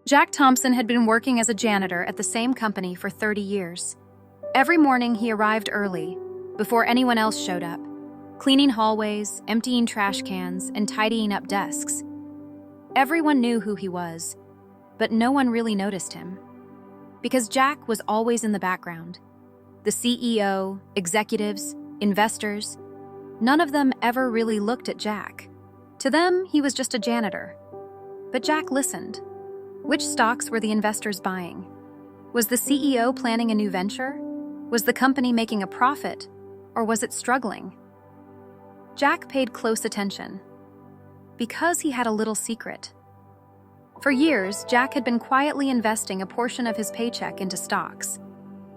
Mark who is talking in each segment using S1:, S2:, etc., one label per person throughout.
S1: Jack Thompson had been working as a janitor at the same company for 30 years. Every morning he arrived early, before anyone else showed up, cleaning hallways, emptying trash cans, and tidying up desks. Everyone knew who he was, but no one really noticed him. Because Jack was always in the background. The CEO, executives, investors, none of them ever really looked at Jack. To them, he was just a janitor. But Jack listened. Which stocks were the investors buying? Was the CEO planning a new venture? Was the company making a profit? Or was it struggling? Jack paid close attention. Because he had a little secret. For years, Jack had been quietly investing a portion of his paycheck into stocks.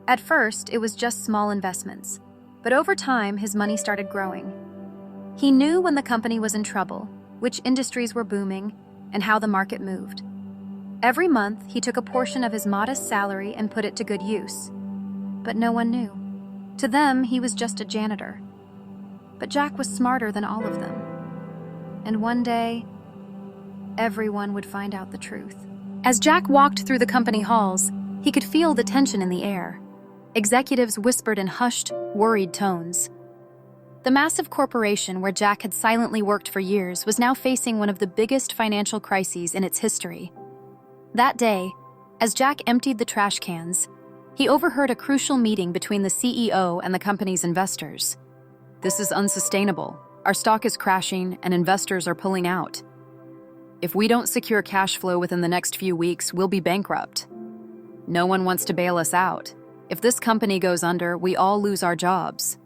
S1: At first, it was just small investments, but over time, his money started growing. He knew when the company was in trouble, which industries were booming, and how the market moved. Every month, he took a portion of his modest salary and put it to good use. But no one knew. To them, he was just a janitor. But Jack was smarter than all of them. And one day, everyone would find out the truth. As Jack walked through the company halls, he could feel the tension in the air. Executives whispered in hushed, worried tones. The massive corporation where Jack had silently worked for years was now facing one of the biggest financial crises in its history. That day, as Jack emptied the trash cans, he overheard a crucial meeting between the CEO and the company's investors. "This is unsustainable. Our stock is crashing and investors are pulling out. If we don't secure cash flow within the next few weeks, we'll be bankrupt. No one wants to bail us out. If this company goes under, we all lose our jobs."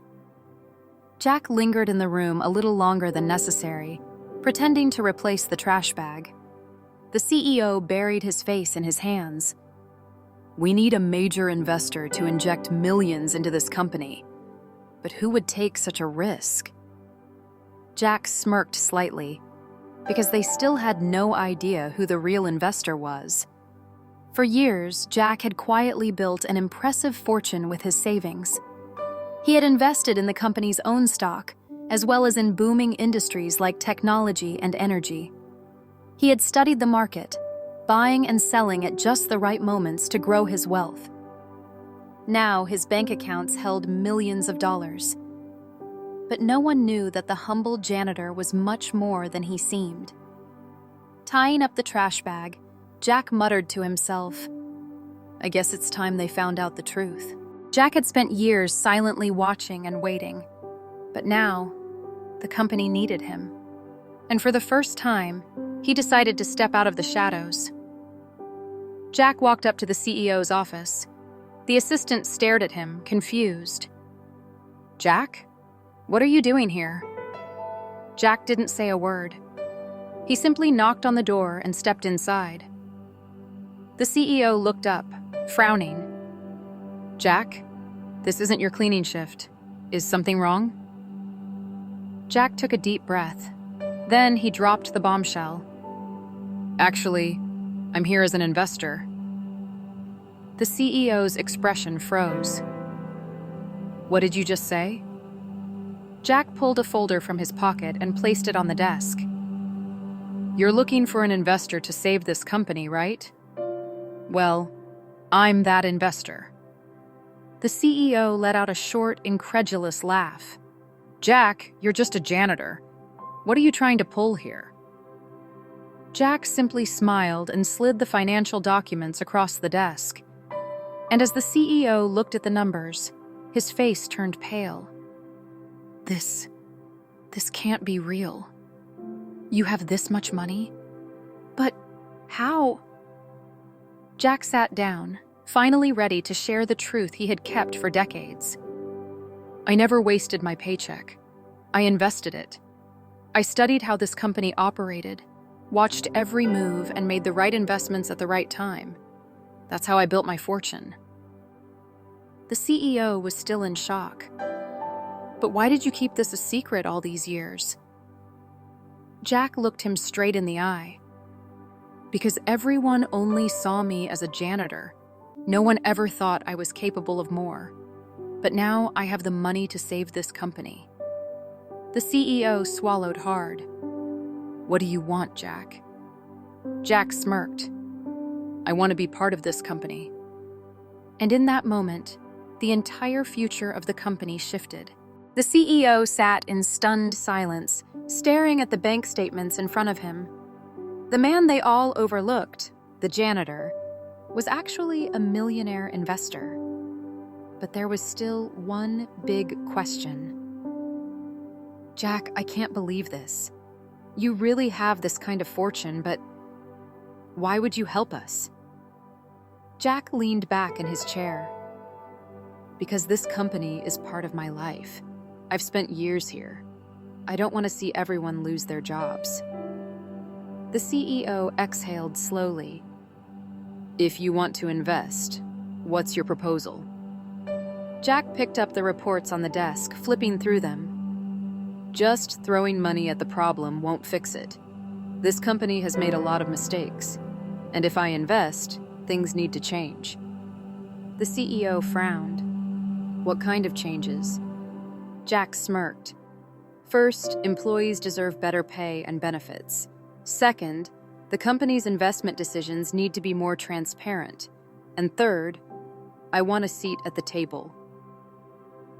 S1: Jack lingered in the room a little longer than necessary, pretending to replace the trash bag. The CEO buried his face in his hands. "We need a major investor to inject millions into this company. But who would take such a risk?" Jack smirked slightly, because they still had no idea who the real investor was. For years, Jack had quietly built an impressive fortune with his savings. He had invested in the company's own stock, as well as in booming industries like technology and energy. He had studied the market, buying and selling at just the right moments to grow his wealth. Now his bank accounts held millions of dollars. But no one knew that the humble janitor was much more than he seemed. Tying up the trash bag, Jack muttered to himself, "I guess it's time they found out the truth." Jack had spent years silently watching and waiting. But now, the company needed him. And for the first time, he decided to step out of the shadows. Jack walked up to the CEO's office. The assistant stared at him, confused. "Jack? What are you doing here?" Jack didn't say a word. He simply knocked on the door and stepped inside. The CEO looked up, frowning. "Jack, this isn't your cleaning shift. Is something wrong?" Jack took a deep breath. Then he dropped the bombshell. "Actually, I'm here as an investor." The CEO's expression froze. "What did you just say?" Jack pulled a folder from his pocket and placed it on the desk. "You're looking for an investor to save this company, right? Well, I'm that investor." The CEO let out a short, incredulous laugh. "Jack, you're just a janitor. What are you trying to pull here?" Jack simply smiled and slid the financial documents across the desk. And as the CEO looked at the numbers, his face turned pale. This can't be real. You have this much money? But how?" Jack sat down, finally ready to share the truth he had kept for decades. "I never wasted my paycheck. I invested it. I studied how this company operated, watched every move, and made the right investments at the right time. That's how I built my fortune." The CEO was still in shock. "But why did you keep this a secret all these years?" Jack looked him straight in the eye. "Because everyone only saw me as a janitor. No one ever thought I was capable of more. But now I have the money to save this company." The CEO swallowed hard. "What do you want, Jack?" Jack smirked. I want to be part of this company." And in that moment, the entire future of the company shifted. The CEO sat in stunned silence, staring at the bank statements in front of him. The man they all overlooked, the janitor, was actually a millionaire investor. But there was still one big question. "Jack, I can't believe this. You really have this kind of fortune, but why would you help us?" Jack leaned back in his chair. "Because this company is part of my life. I've spent years here. I don't want to see everyone lose their jobs." The CEO exhaled slowly. "If you want to invest, what's your proposal?" Jack picked up the reports on the desk, flipping through them. "Just throwing money at the problem won't fix it. This company has made a lot of mistakes, and if I invest, things need to change." The CEO frowned. "What kind of changes?" Jack smirked. "First, employees deserve better pay and benefits. Second, the company's investment decisions need to be more transparent. And third, I want a seat at the table."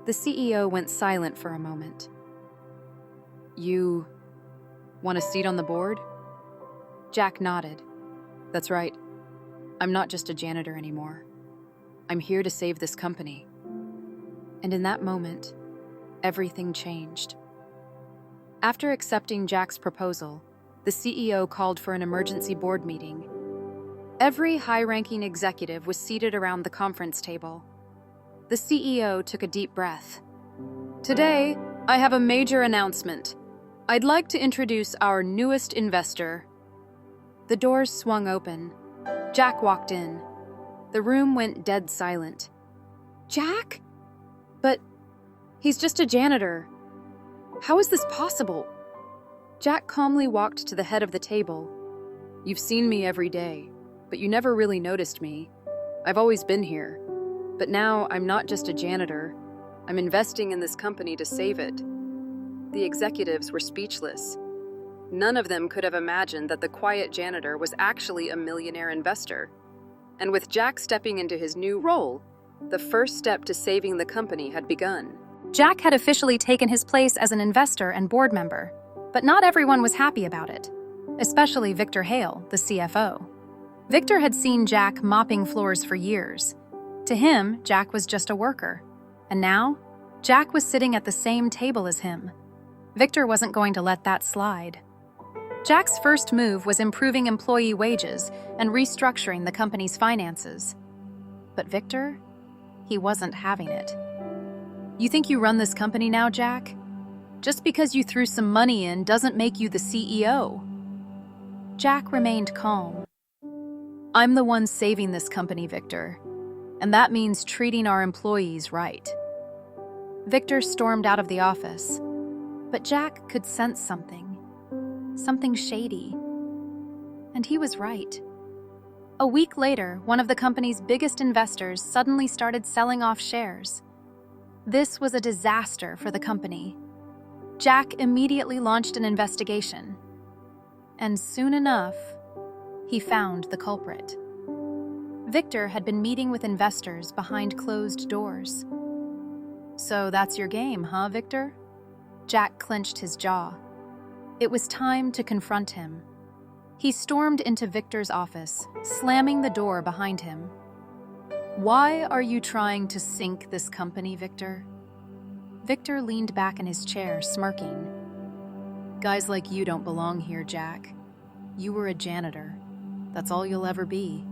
S1: The CEO went silent for a moment. "You want a seat on the board?" Jack nodded. "That's right. I'm not just a janitor anymore. I'm here to save this company." And in that moment, everything changed. After accepting Jack's proposal, the CEO called for an emergency board meeting. Every high-ranking executive was seated around the conference table. The CEO took a deep breath. "Today, I have a major announcement. I'd like to introduce our newest investor." The doors swung open. Jack walked in. The room went dead silent. "Jack? But he's just a janitor. How is this possible?" Jack calmly walked to the head of the table. "You've seen me every day, but you never really noticed me. I've always been here. But now I'm not just a janitor. I'm investing in this company to save it." The executives were speechless. None of them could have imagined that the quiet janitor was actually a millionaire investor. And with Jack stepping into his new role, the first step to saving the company had begun. Jack had officially taken his place as an investor and board member, but not everyone was happy about it, especially Victor Hale, the CFO. Victor had seen Jack mopping floors for years. To him, Jack was just a worker. And now, Jack was sitting at the same table as him. Victor wasn't going to let that slide. Jack's first move was improving employee wages and restructuring the company's finances. But Victor, he wasn't having it. "You think you run this company now, Jack? Just because you threw some money in doesn't make you the CEO." Jack remained calm. "I'm the one saving this company, Victor, and that means treating our employees right." Victor stormed out of the office, but Jack could sense something shady. And he was right. A week later, one of the company's biggest investors suddenly started selling off shares. This was a disaster for the company. Jack immediately launched an investigation. And soon enough, he found the culprit. Victor had been meeting with investors behind closed doors. "So that's your game, huh, Victor?" Jack clenched his jaw. It was time to confront him. He stormed into Victor's office, slamming the door behind him. "Why are you trying to sink this company, Victor?" Victor leaned back in his chair, smirking. "Guys like you don't belong here, Jack. You were a janitor. That's all you'll ever be."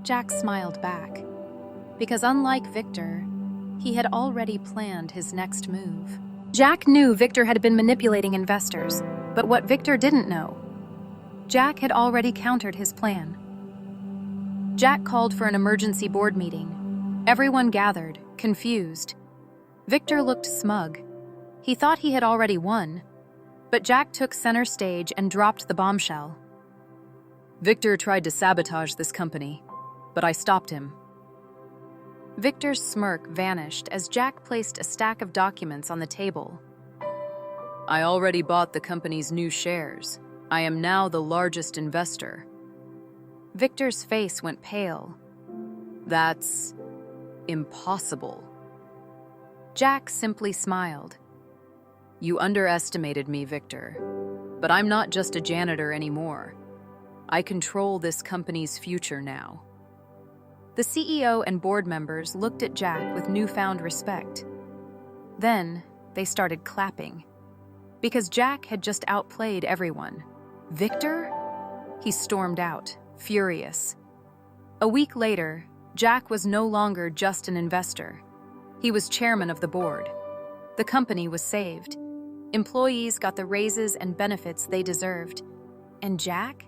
S1: Jack smiled back, because unlike Victor, he had already planned his next move. Jack knew Victor had been manipulating investors, but what Victor didn't know, Jack had already countered his plan. Jack called for an emergency board meeting. Everyone gathered, confused. Victor looked smug. He thought he had already won, but Jack took center stage and dropped the bombshell. "Victor tried to sabotage this company, but I stopped him." Victor's smirk vanished as Jack placed a stack of documents on the table. "I already bought the company's new shares. I am now the largest investor." Victor's face went pale. "That's impossible." Jack simply smiled. "You underestimated me, Victor. But I'm not just a janitor anymore. I control this company's future now." The CEO and board members looked at Jack with newfound respect. Then they started clapping. Because Jack had just outplayed everyone. "Victor?" He stormed out, furious. A week later, Jack was no longer just an investor. He was chairman of the board. The company was saved. Employees got the raises and benefits they deserved. And Jack?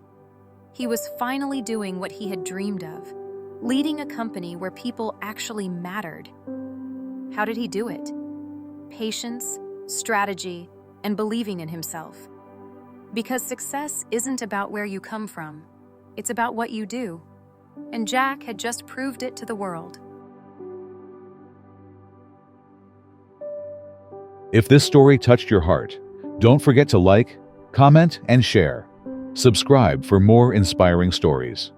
S1: He was finally doing what he had dreamed of, leading a company where people actually mattered. How did he do it? Patience, strategy, and believing in himself. Because success isn't about where you come from, it's about what you do. And Jack had just proved it to the world.
S2: If this story touched your heart, don't forget to like, comment, and share. Subscribe for more inspiring stories.